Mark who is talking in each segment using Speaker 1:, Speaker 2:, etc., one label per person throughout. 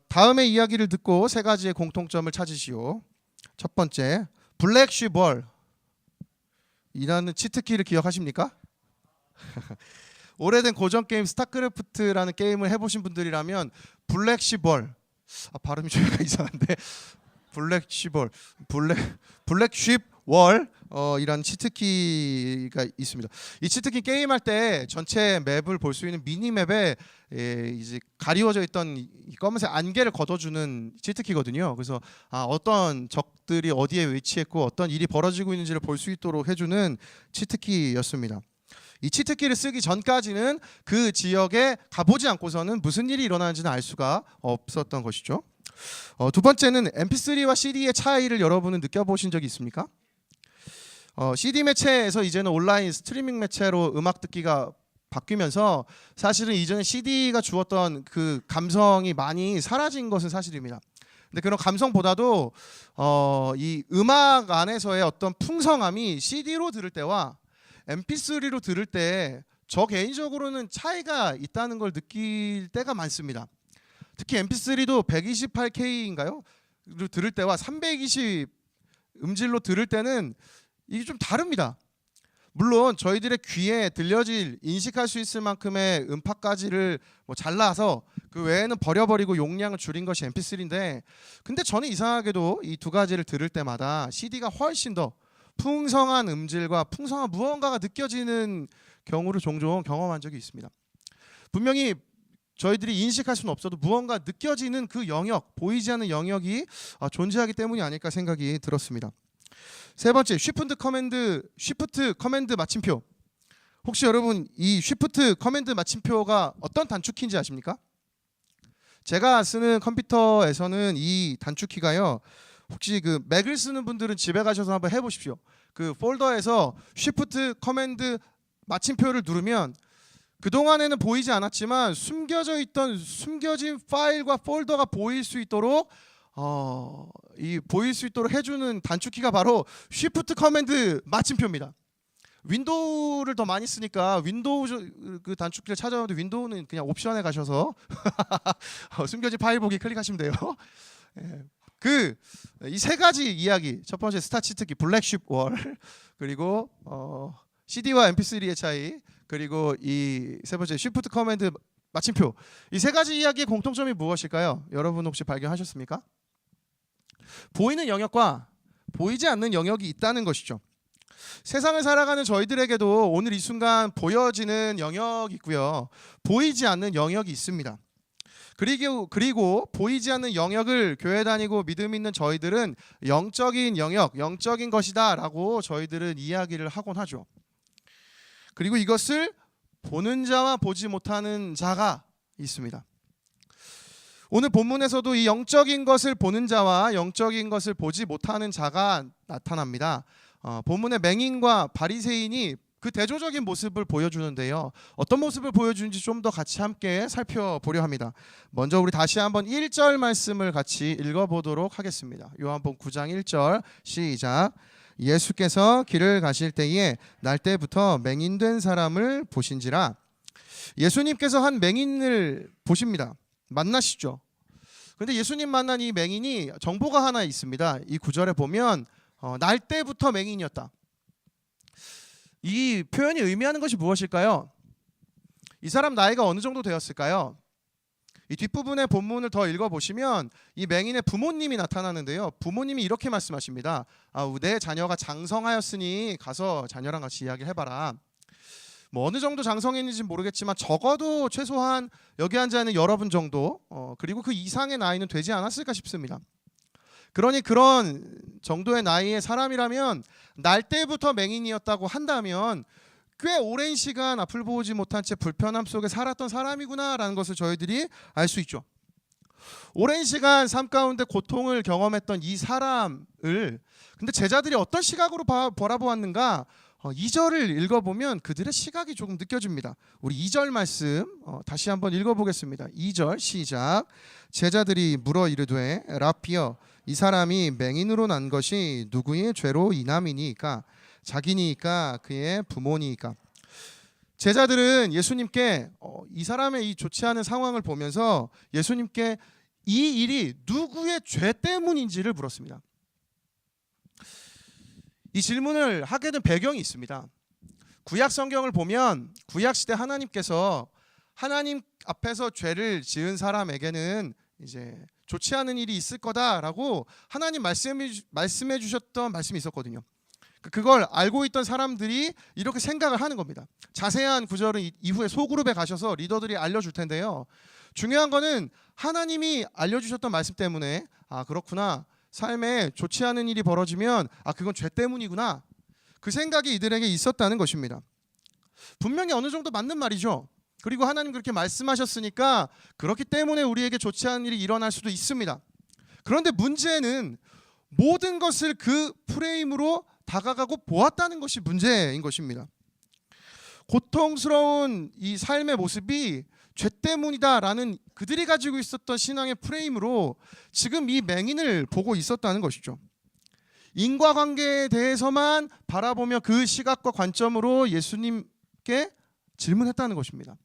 Speaker 1: 다음의 이야기를 듣고 세 가지의 공통점을 찾으시오. 첫 번째, 블랙쉬벌 이라는 치트키를 기억하십니까? 오래된 고전 게임 스타크래프트라는 게임을 해보신 분들이라면 블랙쉬벌, 발음이 좀 약간 이상한데 블랙쉽월 이란 치트키가 있습니다. 이 치트키 게임할 때 전체 맵을 볼 수 있는 미니맵에 이제 가리워져 있던 이 검은색 안개를 걷어주는 치트키거든요. 그래서 어떤 적들이 어디에 위치했고 어떤 일이 벌어지고 있는지를 볼 수 있도록 해주는 치트키였습니다. 이 치트키를 쓰기 전까지는 그 지역에 가보지 않고서는 무슨 일이 일어나는지는 알 수가 없었던 것이죠. 두 번째는 MP3와 CD의 차이를 여러분은 느껴보신 적이 있습니까? CD 매체에서 이제는 온라인 스트리밍 매체로 음악 듣기가 바뀌면서 사실은 이전에 CD가 주었던 그 감성이 많이 사라진 것은 사실입니다. 근데 그런 감성보다도 이 음악 안에서의 어떤 풍성함이 CD로 들을 때와 MP3로 들을 때 저 개인적으로는 차이가 있다는 걸 느낄 때가 많습니다. 특히 MP3도 128K인가요? 들을 때와 320 음질로 들을 때는 이게 좀 다릅니다. 물론 저희들의 귀에 들려질 인식할 수 있을 만큼의 음파까지를 잘라서 그 외에는 버려버리고 용량을 줄인 것이 MP3인데, 근데 저는 이상하게도 이 두 가지를 들을 때마다 CD가 훨씬 더 풍성한 음질과 풍성한 무언가가 느껴지는 경우를 종종 경험한 적이 있습니다. 분명히 저희들이 인식할 수는 없어도 무언가 느껴지는 그 영역, 보이지 않는 영역이 존재하기 때문이 아닐까 생각이 들었습니다. 세 번째, 쉬프트 커맨드 마침표. 혹시 여러분 이 쉬프트 커맨드 마침표가 어떤 단축키인지 아십니까? 제가 쓰는 컴퓨터에서는 이 단축키가요, 혹시 그 맥을 쓰는 분들은 집에 가셔서 한번 해보십시오. 그 폴더에서 쉬프트 커맨드 마침표를 누르면 그동안에는 보이지 않았지만 숨겨진 파일과 폴더가 보일 수 있도록 보일 수 있도록 해주는 단축키가 바로 쉬프트 커맨드 마침표입니다. 윈도우를 더 많이 쓰니까 윈도우 그 단축키를 찾아오는데 윈도우는 그냥 옵션에 가셔서 숨겨진 파일 보기 클릭하시면 돼요. 이 세 가지 이야기, 첫 번째 스타 치트키 블랙쉽월, 그리고 CD와 MP3의 차이, 그리고 이 세 번째 쉬프트 커맨드 마침표, 이 세 가지 이야기의 공통점이 무엇일까요? 여러분 혹시 발견하셨습니까? 보이는 영역과 보이지 않는 영역이 있다는 것이죠. 세상을 살아가는 저희들에게도 오늘 이 순간 보여지는 영역이 있고요, 보이지 않는 영역이 있습니다. 그리고 보이지 않는 영역을 교회 다니고 믿음 있는 저희들은 영적인 영역, 영적인 것이다 라고 저희들은 이야기를 하곤 하죠. 그리고 이것을 보는 자와 보지 못하는 자가 있습니다. 오늘 본문에서도 이 영적인 것을 보는 자와 영적인 것을 보지 못하는 자가 나타납니다. 본문의 맹인과 바리새인이 그 대조적인 모습을 보여주는데요, 어떤 모습을 보여주는지 좀 더 같이 함께 살펴보려 합니다. 먼저 우리 다시 한번 1절 말씀을 같이 읽어보도록 하겠습니다. 요한복음 9장 1절 시작. 예수께서 길을 가실 때에 날때부터 맹인된 사람을 보신지라. 예수님께서 한 맹인을 보십니다. 만나시죠. 그런데 예수님 만난 이 맹인이 정보가 하나 있습니다. 이 9절에 보면 날때부터 맹인이었다. 이 표현이 의미하는 것이 무엇일까요? 이 사람 나이가 어느 정도 되었을까요? 이 뒷부분의 본문을 더 읽어보시면 이 맹인의 부모님이 나타나는데요, 부모님이 이렇게 말씀하십니다. 내 자녀가 장성하였으니 가서 자녀랑 같이 이야기를 해봐라. 어느 정도 장성했는지 모르겠지만 적어도 최소한 여기 앉아있는 여러분 정도, 그리고 그 이상의 나이는 되지 않았을까 싶습니다. 그러니 그런 정도의 나이의 사람이라면 날때부터 맹인이었다고 한다면 꽤 오랜 시간 앞을 보지 못한 채 불편함 속에 살았던 사람이구나라는 것을 저희들이 알 수 있죠. 오랜 시간 삶 가운데 고통을 경험했던 이 사람을 근데 제자들이 어떤 시각으로 바라보았는가? 2절을 읽어보면 그들의 시각이 조금 느껴집니다. 우리 2절 말씀 다시 한번 읽어보겠습니다. 2절 시작. 제자들이 물어 이르되 라피여, 이 사람이 맹인으로 난 것이 누구의 죄로 인함이니까? 자기니까 그의 부모니까? 제자들은 예수님께 이 사람의 이 좋지 않은 상황을 보면서 예수님께 이 일이 누구의 죄 때문인지를 물었습니다. 이 질문을 하게 된 배경이 있습니다. 구약 성경을 보면 구약 시대 하나님께서 하나님 앞에서 죄를 지은 사람에게는 이제 좋지 않은 일이 있을 거다라고 하나님 말씀해 주셨던 말씀이 있었거든요. 그걸 알고 있던 사람들이 이렇게 생각을 하는 겁니다. 자세한 구절은 이후에 소그룹에 가셔서 리더들이 알려줄 텐데요. 중요한 거는 하나님이 알려주셨던 말씀 때문에 그렇구나, 삶에 좋지 않은 일이 벌어지면 그건 죄 때문이구나, 그 생각이 이들에게 있었다는 것입니다. 분명히 어느 정도 맞는 말이죠. 그리고 하나님 그렇게 말씀하셨으니까 그렇기 때문에 우리에게 좋지 않은 일이 일어날 수도 있습니다. 그런데 문제는 모든 것을 그 프레임으로 다가가고 보았다는 것이 문제인 것입니다. 고통스러운 이 삶의 모습이 죄 때문이다라는 그들이 가지고 있었던 신앙의 프레임으로 지금 이 맹인을 보고 있었다는 것이죠. 인과관계에 대해서만 바라보며 그 시각과 관점으로 예수님께 질문했다는 것입니다.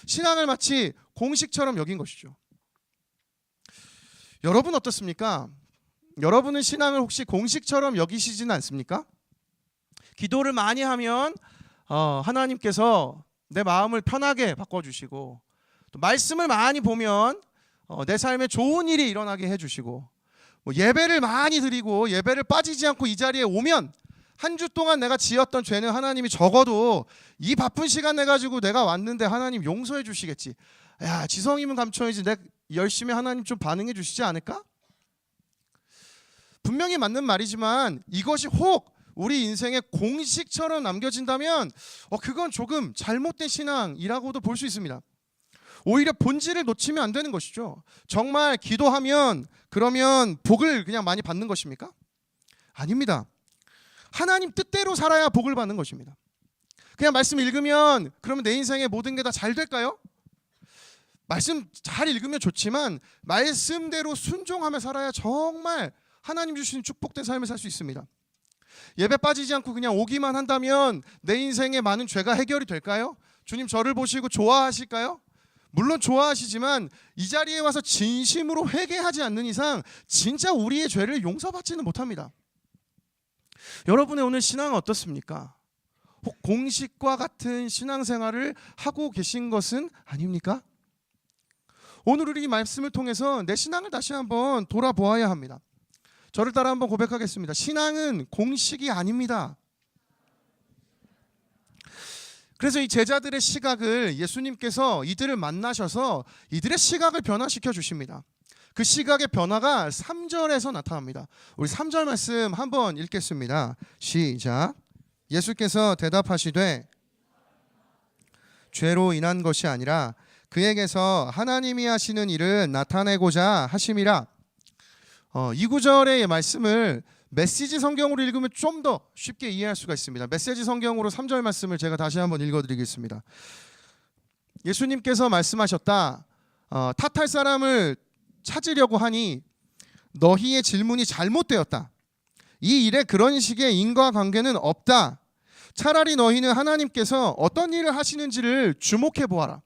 Speaker 1: 신앙을 마치 공식처럼 여긴 것이죠. 여러분 어떻습니까? 여러분은 신앙을 혹시 공식처럼 여기시지는 않습니까? 기도를 많이 하면 하나님께서 내 마음을 편하게 바꿔주시고, 또 말씀을 많이 보면 내 삶에 좋은 일이 일어나게 해주시고, 예배를 많이 드리고 예배를 빠지지 않고 이 자리에 오면 한 주 동안 내가 지었던 죄는 하나님이 적어도 이 바쁜 시간 내가지고 내가 왔는데 하나님 용서해 주시겠지, 야 지성이면 감춰야지, 내 열심히 하나님 좀 반응해 주시지 않을까? 분명히 맞는 말이지만 이것이 혹 우리 인생의 공식처럼 남겨진다면 그건 조금 잘못된 신앙이라고도 볼 수 있습니다. 오히려 본질을 놓치면 안 되는 것이죠. 정말 기도하면 그러면 복을 그냥 많이 받는 것입니까? 아닙니다. 하나님 뜻대로 살아야 복을 받는 것입니다. 그냥 말씀 읽으면 그러면 내 인생의 모든 게 다 잘 될까요? 말씀 잘 읽으면 좋지만 말씀대로 순종하며 살아야 정말 하나님 주신 축복된 삶을 살 수 있습니다. 예배 빠지지 않고 그냥 오기만 한다면 내 인생의 많은 죄가 해결이 될까요? 주님 저를 보시고 좋아하실까요? 물론 좋아하시지만 이 자리에 와서 진심으로 회개하지 않는 이상 진짜 우리의 죄를 용서받지는 못합니다. 여러분의 오늘 신앙은 어떻습니까? 혹 공식과 같은 신앙생활을 하고 계신 것은 아닙니까? 오늘 우리 이 말씀을 통해서 내 신앙을 다시 한번 돌아보아야 합니다. 저를 따라 한번 고백하겠습니다. 신앙은 공식이 아닙니다. 그래서 이 제자들의 시각을 예수님께서 이들을 만나셔서 이들의 시각을 변화시켜 주십니다. 그 시각의 변화가 3절에서 나타납니다. 우리 3절 말씀 한번 읽겠습니다. 시작. 예수께서 대답하시되 죄로 인한 것이 아니라 그에게서 하나님이 하시는 일을 나타내고자 하심이라. 이 구절의 말씀을 메시지 성경으로 읽으면 좀 더 쉽게 이해할 수가 있습니다. 메시지 성경으로 3절 말씀을 제가 다시 한번 읽어드리겠습니다. 예수님께서 말씀하셨다. 탓할 사람을 찾으려고 하니 너희의 질문이 잘못되었다. 이 일에 그런 식의 인과관계는 없다. 차라리 너희는 하나님께서 어떤 일을 하시는지를 주목해 보아라.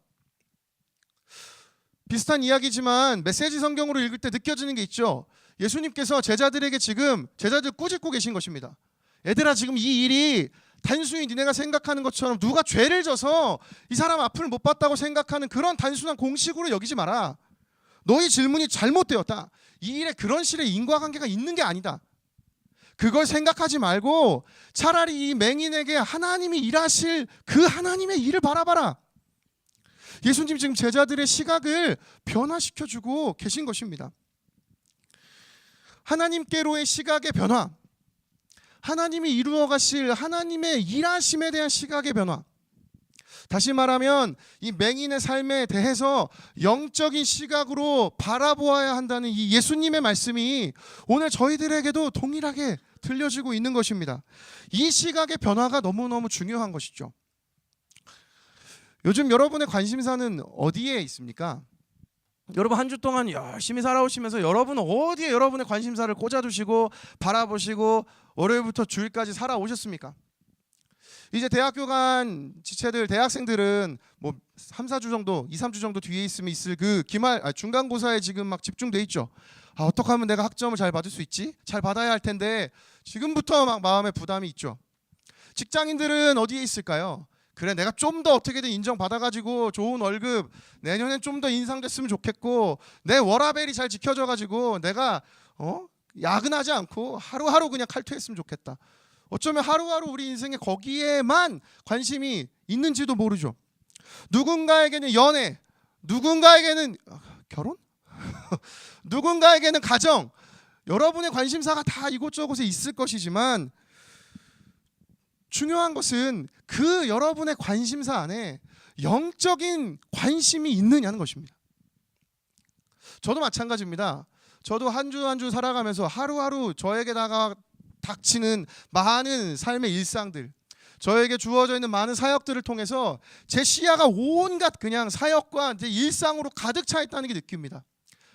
Speaker 1: 비슷한 이야기지만 메시지 성경으로 읽을 때 느껴지는 게 있죠. 예수님께서 제자들에게 지금 제자들 꾸짖고 계신 것입니다. 얘들아, 지금 이 일이 단순히 니네가 생각하는 것처럼 누가 죄를 져서 이 사람 앞을 못 봤다고 생각하는 그런 단순한 공식으로 여기지 마라. 너희 질문이 잘못되었다. 이 일에 그런 식의 인과관계가 있는 게 아니다. 그걸 생각하지 말고 차라리 이 맹인에게 하나님이 일하실 그 하나님의 일을 바라봐라. 예수님 지금 제자들의 시각을 변화시켜주고 계신 것입니다. 하나님께로의 시각의 변화, 하나님이 이루어 가실 하나님의 일하심에 대한 시각의 변화. 다시 말하면 이 맹인의 삶에 대해서 영적인 시각으로 바라보아야 한다는 이 예수님의 말씀이 오늘 저희들에게도 동일하게 들려지고 있는 것입니다. 이 시각의 변화가 너무너무 중요한 것이죠. 요즘 여러분의 관심사는 어디에 있습니까? 여러분 한 주 동안 열심히 살아오시면서 여러분은 어디에 여러분의 관심사를 꽂아두시고 바라보시고 월요일부터 주일까지 살아오셨습니까? 이제 대학교 간 지체들, 대학생들은 뭐 3, 4주 정도, 2, 3주 정도 뒤에 있으면 있을 그 중간고사에 지금 막 집중돼 있죠. 어떻게 하면 내가 학점을 잘 받을 수 있지? 잘 받아야 할 텐데 지금부터 막 마음에 부담이 있죠. 직장인들은 어디에 있을까요? 그래, 내가 좀 더 어떻게든 인정받아가지고 좋은 월급, 내년엔 좀 더 인상됐으면 좋겠고, 내 워라밸이 잘 지켜져가지고 내가 야근하지 않고 하루하루 그냥 칼퇴했으면 좋겠다. 어쩌면 하루하루 우리 인생에 거기에만 관심이 있는지도 모르죠. 누군가에게는 연애, 누군가에게는 결혼? 누군가에게는 가정. 여러분의 관심사가 다 이곳저곳에 있을 것이지만 중요한 것은 그 여러분의 관심사 안에 영적인 관심이 있느냐는 것입니다. 저도 마찬가지입니다. 저도 한 주 한 주 살아가면서 하루하루 저에게다가 닥치는 많은 삶의 일상들, 저에게 주어져 있는 많은 사역들을 통해서 제 시야가 온갖 그냥 사역과 제 일상으로 가득 차 있다는 게 느낍니다.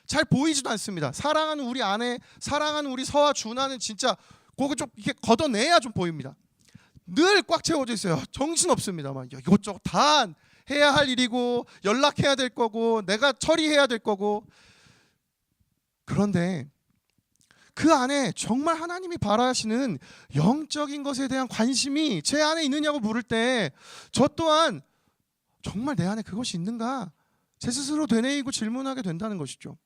Speaker 1: 잘 보이지도 않습니다. 사랑하는 우리 아내, 사랑하는 우리 서와 준하는 진짜 그거 좀 이렇게 걷어내야 좀 보입니다. 늘 꽉 채워져 있어요. 정신 없습니다. 막 이것저것 다 해야 할 일이고 연락해야 될 거고 내가 처리해야 될 거고. 그런데 그 안에 정말 하나님이 바라시는 영적인 것에 대한 관심이 제 안에 있느냐고 물을 때 저 또한 정말 내 안에 그것이 있는가? 제 스스로 되뇌이고 질문하게 된다는 것이죠.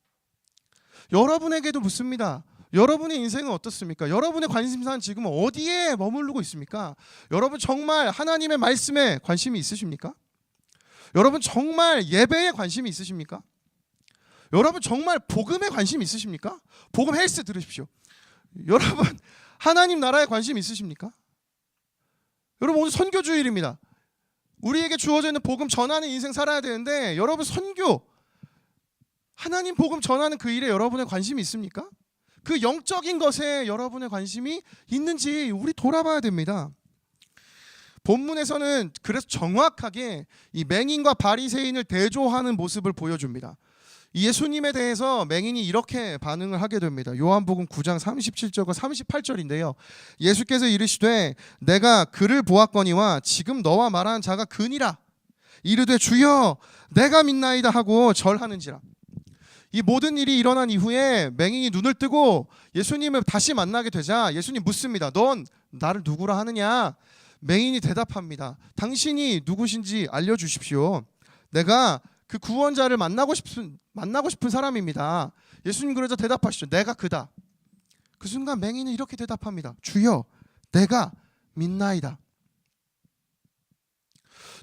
Speaker 1: 여러분에게도 묻습니다. 여러분의 인생은 어떻습니까? 여러분의 관심사는 지금 어디에 머무르고 있습니까? 여러분 정말 하나님의 말씀에 관심이 있으십니까? 여러분 정말 예배에 관심이 있으십니까? 여러분 정말 복음에 관심이 있으십니까? 복음 헬스 들으십시오. 여러분 하나님 나라에 관심 있으십니까? 여러분 오늘 선교 주일입니다. 우리에게 주어져 있는 복음 전하는 인생 살아야 되는데 여러분 선교, 하나님 복음 전하는 그 일에 여러분의 관심이 있습니까? 그 영적인 것에 여러분의 관심이 있는지 우리 돌아봐야 됩니다. 본문에서는 그래서 정확하게 이 맹인과 바리새인을 대조하는 모습을 보여줍니다. 예수님에 대해서 맹인이 이렇게 반응을 하게 됩니다. 요한복음 9장 37절과 38절인데요. 예수께서 이르시되 내가 그를 보았거니와 지금 너와 말하는 자가 그니라. 이르되 주여 내가 믿나이다 하고 절하는지라. 이 모든 일이 일어난 이후에 맹인이 눈을 뜨고 예수님을 다시 만나게 되자 예수님 묻습니다. 넌 나를 누구라 하느냐? 맹인이 대답합니다. 당신이 누구신지 알려주십시오. 내가 그 구원자를 만나고 싶은 사람입니다. 예수님 그러자 대답하시죠. 내가 그다. 그 순간 맹인은 이렇게 대답합니다. 주여 내가 믿나이다.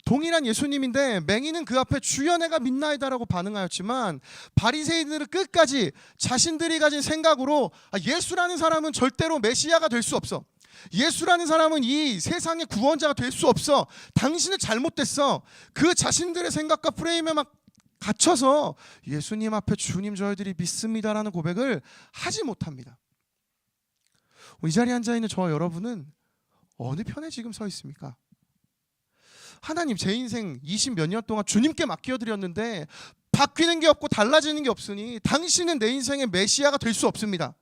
Speaker 1: 동일한 예수님인데 맹인은 그 앞에 주여 내가 믿나이다라고 반응하였지만 바리새인들은 끝까지 자신들이 가진 생각으로 예수라는 사람은 절대로 메시아가 될 수 없어. 예수라는 사람은 이 세상의 구원자가 될 수 없어. 당신은 잘못됐어. 그 자신들의 생각과 프레임에 막 갇혀서 예수님 앞에 주님 저희들이 믿습니다라는 고백을 하지 못합니다. 이 자리에 앉아있는 저와 여러분은 어느 편에 지금 서 있습니까? 하나님 제 인생 20 몇 년 동안 주님께 맡겨드렸는데 바뀌는 게 없고 달라지는 게 없으니 당신은 내 인생의 메시아가 될 수 없습니다.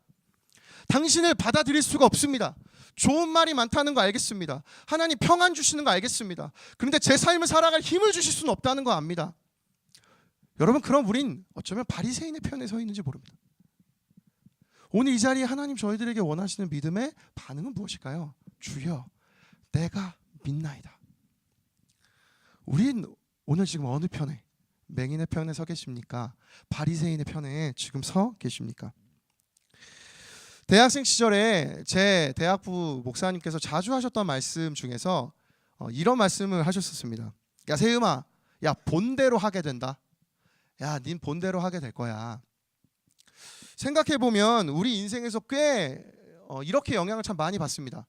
Speaker 1: 당신을 받아들일 수가 없습니다. 좋은 말이 많다는 거 알겠습니다. 하나님 평안 주시는 거 알겠습니다. 그런데 제 삶을 살아갈 힘을 주실 수는 없다는 거 압니다. 여러분 그럼 우린 어쩌면 바리새인의 편에 서 있는지 모릅니다. 오늘 이 자리에 하나님 저희들에게 원하시는 믿음의 반응은 무엇일까요? 주여 내가 믿나이다. 우린 오늘 지금 어느 편에, 맹인의 편에 서 계십니까? 바리새인의 편에 지금 서 계십니까? 대학생 시절에 제 대학부 목사님께서 자주 하셨던 말씀 중에서 이런 말씀을 하셨었습니다. 야 세음아, 야 본대로 하게 된다. 야 닌 본대로 하게 될 거야. 생각해보면 우리 인생에서 꽤 이렇게 영향을 참 많이 받습니다.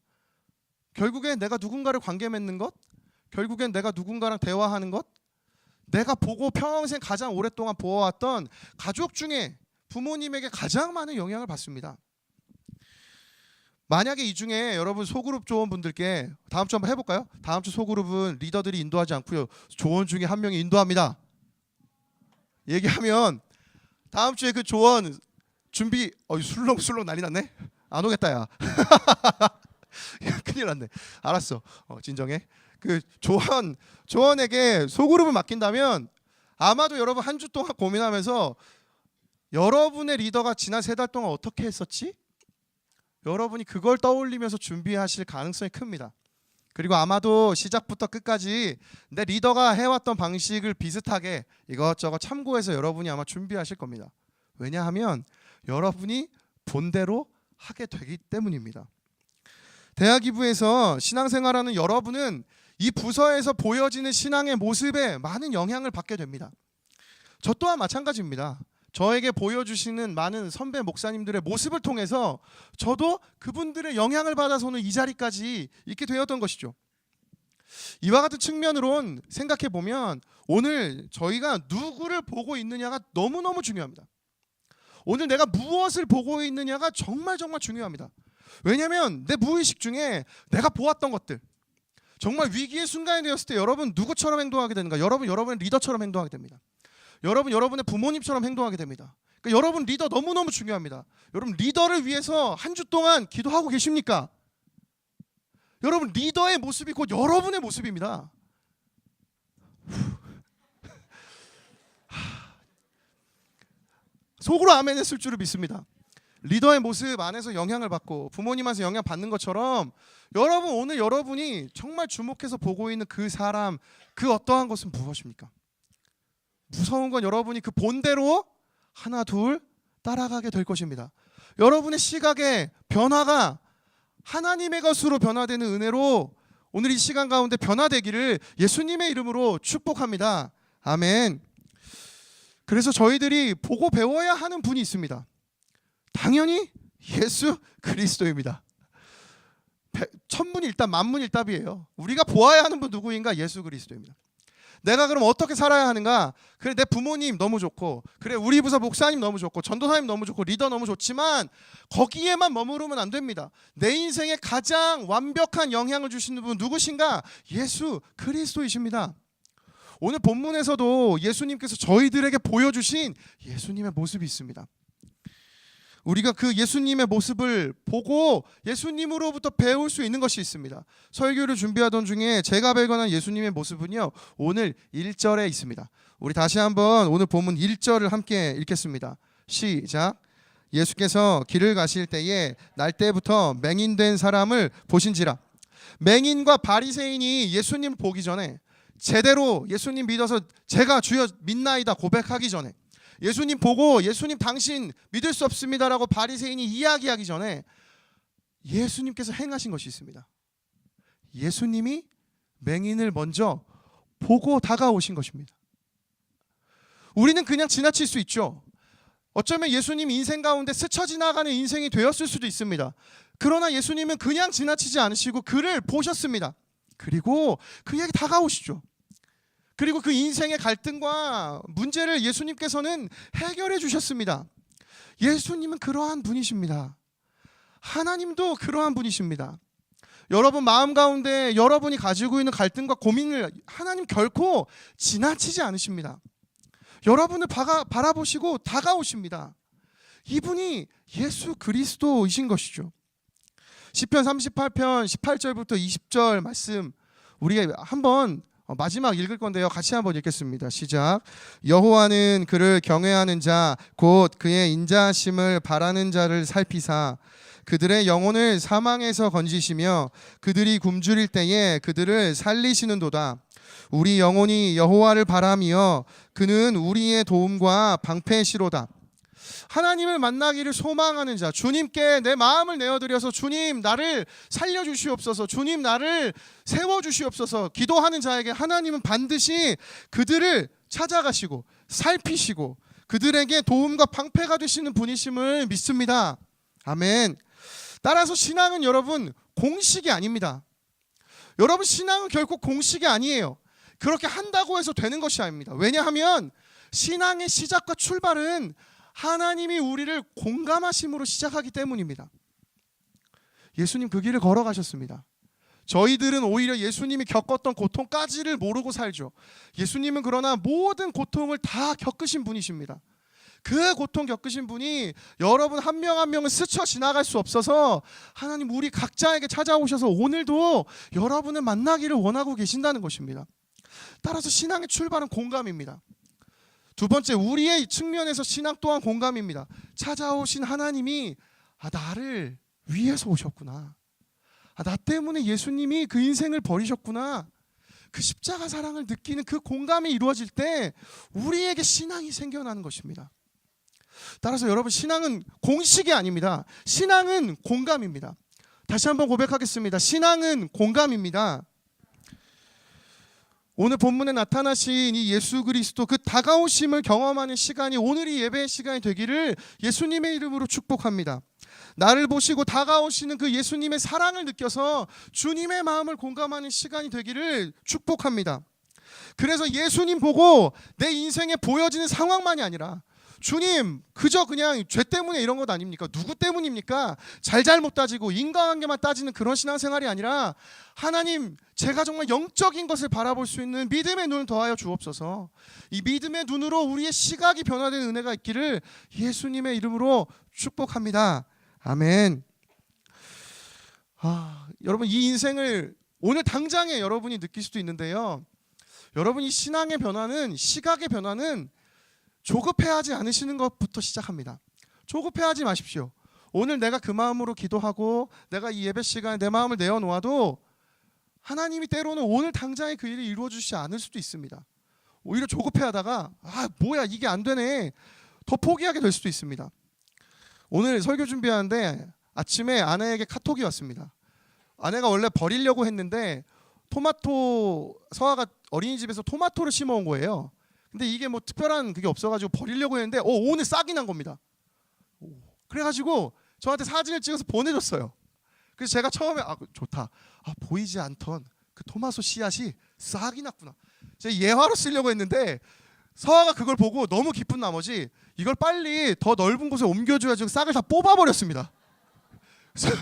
Speaker 1: 결국엔 내가 누군가를 관계 맺는 것, 결국엔 내가 누군가랑 대화하는 것, 내가 보고 평생 가장 오랫동안 보아왔던 가족 중에 부모님에게 가장 많은 영향을 받습니다. 만약에 이 중에 여러분 소그룹 조원분들께 다음 주 한번 해볼까요? 다음 주 소그룹은 리더들이 인도하지 않고요. 조원 중에 한 명이 인도합니다. 얘기하면 다음 주에 그 조원 준비 술렁술렁 난리 났네. 안 오겠다 야. 큰일 났네. 알았어. 진정해. 그 조언에게 소그룹을 맡긴다면 아마도 여러분 한 주 동안 고민하면서 여러분의 리더가 지난 3달 동안 어떻게 했었지? 여러분이 그걸 떠올리면서 준비하실 가능성이 큽니다. 그리고 아마도 시작부터 끝까지 내 리더가 해왔던 방식을 비슷하게 이것저것 참고해서 여러분이 아마 준비하실 겁니다. 왜냐하면 여러분이 본대로 하게 되기 때문입니다. 대학 2부에서 신앙생활하는 여러분은 이 부서에서 보여지는 신앙의 모습에 많은 영향을 받게 됩니다. 저 또한 마찬가지입니다. 저에게 보여주시는 많은 선배 목사님들의 모습을 통해서 저도 그분들의 영향을 받아서 오늘 이 자리까지 있게 되었던 것이죠. 이와 같은 측면으론 생각해 보면 오늘 저희가 누구를 보고 있느냐가 너무너무 중요합니다. 오늘 내가 무엇을 보고 있느냐가 정말 중요합니다. 왜냐하면 내 무의식 중에 내가 보았던 것들, 정말 위기의 순간이 되었을 때 여러분 누구처럼 행동하게 되는가? 여러분의 리더처럼 행동하게 됩니다. 여러분의 부모님처럼 행동하게 됩니다. 그러니까 여러분 리더 너무너무 중요합니다. 여러분 리더를 위해서 한 주 동안 기도하고 계십니까? 여러분 리더의 모습이 곧 여러분의 모습입니다. 속으로 아멘 했을 줄을 믿습니다. 리더의 모습 안에서 영향을 받고 부모님한테 영향 받는 것처럼 여러분 오늘 여러분이 정말 주목해서 보고 있는 그 사람, 그 어떠한 것은 무엇입니까? 무서운 건 여러분이 그 본대로 하나 둘 따라가게 될 것입니다. 여러분의 시각의 변화가 하나님의 것으로 변화되는 은혜로 오늘 이 시간 가운데 변화되기를 예수님의 이름으로 축복합니다. 아멘. 그래서 저희들이 보고 배워야 하는 분이 있습니다. 당연히 예수 그리스도입니다. 천문일답 만문일답이에요. 우리가 보아야 하는 분 누구인가? 예수 그리스도입니다. 내가 그럼 어떻게 살아야 하는가? 그래 내 부모님 너무 좋고, 그래 우리 부서 목사님 너무 좋고, 전도사님 너무 좋고, 리더 너무 좋지만 거기에만 머무르면 안 됩니다. 내 인생에 가장 완벽한 영향을 주시는 분 누구신가? 예수 그리스도이십니다. 오늘 본문에서도 예수님께서 저희들에게 보여주신 예수님의 모습이 있습니다. 우리가 그 예수님의 모습을 보고 예수님으로부터 배울 수 있는 것이 있습니다. 설교를 준비하던 중에 제가 발견한 예수님의 모습은요, 오늘 1절에 있습니다. 우리 다시 한번 오늘 본문 1절을 함께 읽겠습니다. 시작. 예수께서 길을 가실 때에 날 때부터 맹인된 사람을 보신지라. 맹인과 바리새인이 예수님 보기 전에, 제대로 예수님 믿어서 제가 주여 믿나이다 고백하기 전에, 예수님 보고 예수님 당신 믿을 수 없습니다라고 바리새인이 이야기하기 전에 예수님께서 행하신 것이 있습니다. 예수님이 맹인을 먼저 보고 다가오신 것입니다. 우리는 그냥 지나칠 수 있죠. 어쩌면 예수님 인생 가운데 스쳐 지나가는 인생이 되었을 수도 있습니다. 그러나 예수님은 그냥 지나치지 않으시고 그를 보셨습니다. 그리고 그에게 다가오시죠. 그리고 그 인생의 갈등과 문제를 예수님께서는 해결해 주셨습니다. 예수님은 그러한 분이십니다. 하나님도 그러한 분이십니다. 여러분 마음 가운데 여러분이 가지고 있는 갈등과 고민을 하나님 결코 지나치지 않으십니다. 여러분을 바라보시고 다가오십니다. 이분이 예수 그리스도이신 것이죠. 시편 38편 18절부터 20절 말씀 우리가 한번 마지막 읽을 건데요. 같이 한번 읽겠습니다. 시작. 여호와는 그를 경외하는 자 곧 그의 인자하심을 바라는 자를 살피사 그들의 영혼을 사망에서 건지시며 그들이 굶주릴 때에 그들을 살리시는도다. 우리 영혼이 여호와를 바라며 그는 우리의 도움과 방패시로다. 하나님을 만나기를 소망하는 자, 주님께 내 마음을 내어드려서 주님 나를 살려주시옵소서, 주님 나를 세워주시옵소서 기도하는 자에게 하나님은 반드시 그들을 찾아가시고 살피시고 그들에게 도움과 방패가 되시는 분이심을 믿습니다. 아멘. 따라서 신앙은 여러분 공식이 아닙니다. 여러분 신앙은 결코 공식이 아니에요. 그렇게 한다고 해서 되는 것이 아닙니다. 왜냐하면 신앙의 시작과 출발은 하나님이 우리를 공감하심으로 시작하기 때문입니다. 예수님 그 길을 걸어가셨습니다. 저희들은 오히려 예수님이 겪었던 고통까지를 모르고 살죠. 예수님은 그러나 모든 고통을 다 겪으신 분이십니다. 그 고통 겪으신 분이 여러분 한 명 한 명을 스쳐 지나갈 수 없어서 하나님 우리 각자에게 찾아오셔서 오늘도 여러분을 만나기를 원하고 계신다는 것입니다. 따라서 신앙의 출발은 공감입니다. 두 번째, 우리의 측면에서 신앙 또한 공감입니다. 찾아오신 하나님이 나를 위해서 오셨구나. 나 때문에 예수님이 그 인생을 버리셨구나. 그 십자가 사랑을 느끼는 그 공감이 이루어질 때 우리에게 신앙이 생겨나는 것입니다. 따라서 여러분, 신앙은 공식이 아닙니다. 신앙은 공감입니다. 다시 한번 고백하겠습니다. 신앙은 공감입니다. 오늘 본문에 나타나신 이 예수 그리스도 그 다가오심을 경험하는 시간이 오늘이 예배의 시간이 되기를 예수님의 이름으로 축복합니다. 나를 보시고 다가오시는 그 예수님의 사랑을 느껴서 주님의 마음을 공감하는 시간이 되기를 축복합니다. 그래서 예수님 보고 내 인생에 보여지는 상황만이 아니라 주님, 그저 그냥 죄 때문에 이런 것 아닙니까? 누구 때문입니까? 잘못 따지고 인간관계만 따지는 그런 신앙생활이 아니라 하나님, 제가 정말 영적인 것을 바라볼 수 있는 믿음의 눈을 더하여 주옵소서. 이 믿음의 눈으로 우리의 시각이 변화되는 은혜가 있기를 예수님의 이름으로 축복합니다. 아멘. 여러분, 이 인생을 오늘 당장에 여러분이 느낄 수도 있는데요. 여러분, 이 신앙의 변화는, 시각의 변화는 조급해하지 않으시는 것부터 시작합니다. 조급해하지 마십시오. 오늘 내가 그 마음으로 기도하고 내가 이 예배 시간에 내 마음을 내어놓아도 하나님이 때로는 오늘 당장에 그 일을 이루어 주시지 않을 수도 있습니다. 오히려 조급해하다가 뭐야 이게 안 되네, 더 포기하게 될 수도 있습니다. 오늘 설교 준비하는데 아침에 아내에게 카톡이 왔습니다. 아내가 원래 버리려고 했는데 서아가 어린이집에서 토마토를 심어온 거예요. 근데 이게 뭐 특별한 그게 없어가지고 버리려고 했는데 오늘 싹이 난 겁니다. 그래가지고 저한테 사진을 찍어서 보내줬어요. 그래서 제가 처음에 좋다, 보이지 않던 그 토마토 씨앗이 싹이 났구나. 제가 예화로 쓰려고 했는데 서아가 그걸 보고 너무 기쁜 나머지 이걸 빨리 더 넓은 곳에 옮겨줘야지 싹을 다 뽑아버렸습니다. 그래서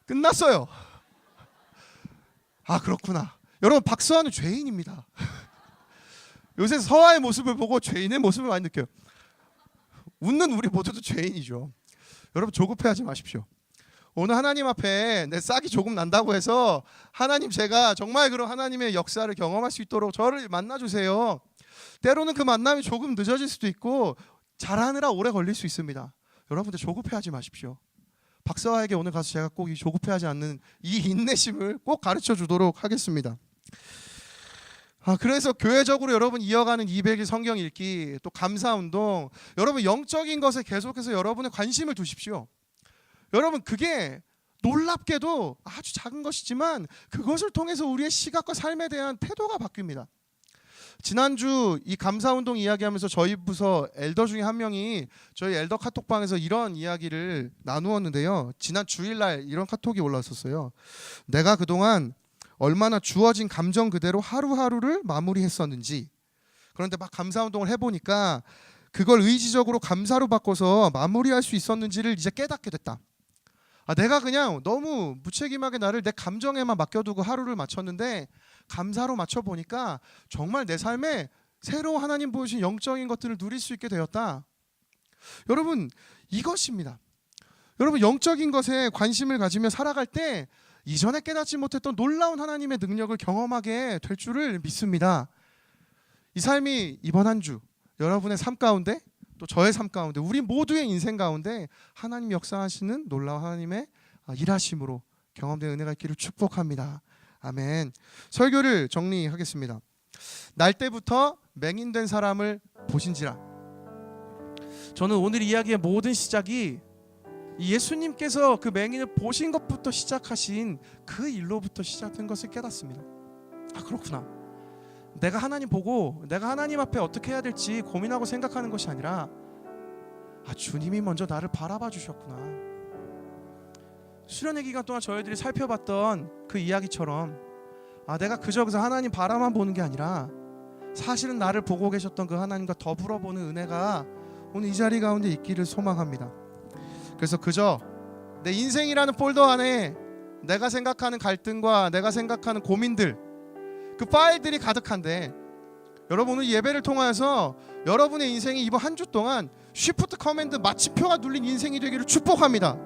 Speaker 1: 끝났어요. 그렇구나. 여러분, 박서아는 죄인입니다. 요새 서아의 모습을 보고 죄인의 모습을 많이 느껴요. 웃는 우리 모두도 죄인이죠. 여러분, 조급해하지 마십시오. 오늘 하나님 앞에 내 싹이 조금 난다고 해서 하나님, 제가 정말 그런 하나님의 역사를 경험할 수 있도록 저를 만나주세요. 때로는 그 만남이 조금 늦어질 수도 있고 잘하느라 오래 걸릴 수 있습니다. 여러분들, 조급해하지 마십시오. 박사와에게 오늘 가서 제가 꼭 이 조급해하지 않는 이 인내심을 꼭 가르쳐 주도록 하겠습니다. 그래서 교회적으로 여러분 이어가는 200일 성경 읽기, 또 감사운동, 여러분 영적인 것에 계속해서 여러분의 관심을 두십시오. 여러분, 그게 놀랍게도 아주 작은 것이지만 그것을 통해서 우리의 시각과 삶에 대한 태도가 바뀝니다. 지난주 이 감사운동 이야기하면서 저희 부서 엘더 중에 한 명이 저희 엘더 카톡방에서 이런 이야기를 나누었는데요. 지난 주일날 이런 카톡이 올라왔었어요. 내가 그동안 얼마나 주어진 감정 그대로 하루하루를 마무리했었는지, 그런데 막 감사운동을 해보니까 그걸 의지적으로 감사로 바꿔서 마무리할 수 있었는지를 이제 깨닫게 됐다. 내가 그냥 너무 무책임하게 나를 내 감정에만 맡겨두고 하루를 마쳤는데 감사로 맞춰보니까 정말 내 삶에 새로 하나님 보여주신 영적인 것들을 누릴 수 있게 되었다. 여러분, 이것입니다. 여러분, 영적인 것에 관심을 가지며 살아갈 때 이전에 깨닫지 못했던 놀라운 하나님의 능력을 경험하게 될 줄을 믿습니다. 이 삶이 이번 한 주 여러분의 삶 가운데, 또 저의 삶 가운데, 우리 모두의 인생 가운데 하나님 역사하시는 놀라운 하나님의 일하심으로 경험된 은혜가 있기를 축복합니다. 아멘. 설교를 정리하겠습니다. 날 때부터 맹인된 사람을 보신지라. 저는 오늘 이야기의 모든 시작이 예수님께서 그 맹인을 보신 것부터 시작하신 그 일로부터 시작된 것을 깨닫습니다. 그렇구나. 내가 하나님 보고 내가 하나님 앞에 어떻게 해야 될지 고민하고 생각하는 것이 아니라 주님이 먼저 나를 바라봐 주셨구나. 수련회 기간 동안 저희들이 살펴봤던 그 이야기처럼 내가 그저 하나님 바라만 보는 게 아니라 사실은 나를 보고 계셨던 그 하나님과 더불어 보는 은혜가 오늘 이 자리 가운데 있기를 소망합니다. 그래서 그저 내 인생이라는 폴더 안에 내가 생각하는 갈등과 내가 생각하는 고민들, 그 파일들이 가득한데 여러분 오늘 예배를 통하여서 여러분의 인생이 이번 한 주 동안 쉬프트 커맨드 마침표가 눌린 인생이 되기를 축복합니다.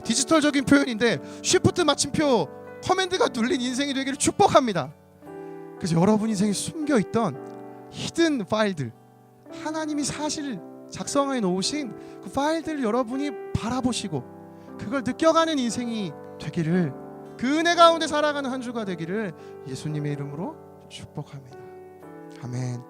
Speaker 1: 디지털적인 표현인데 쉬프트 마침표 커맨드가 눌린 인생이 되기를 축복합니다. 그래서 여러분 인생에 숨겨있던 히든 파일들, 하나님이 사실 작성해 놓으신 그 파일들을 여러분이 바라보시고 그걸 느껴가는 인생이 되기를, 그 은혜 가운데 살아가는 한 주가 되기를 예수님의 이름으로 축복합니다. 아멘.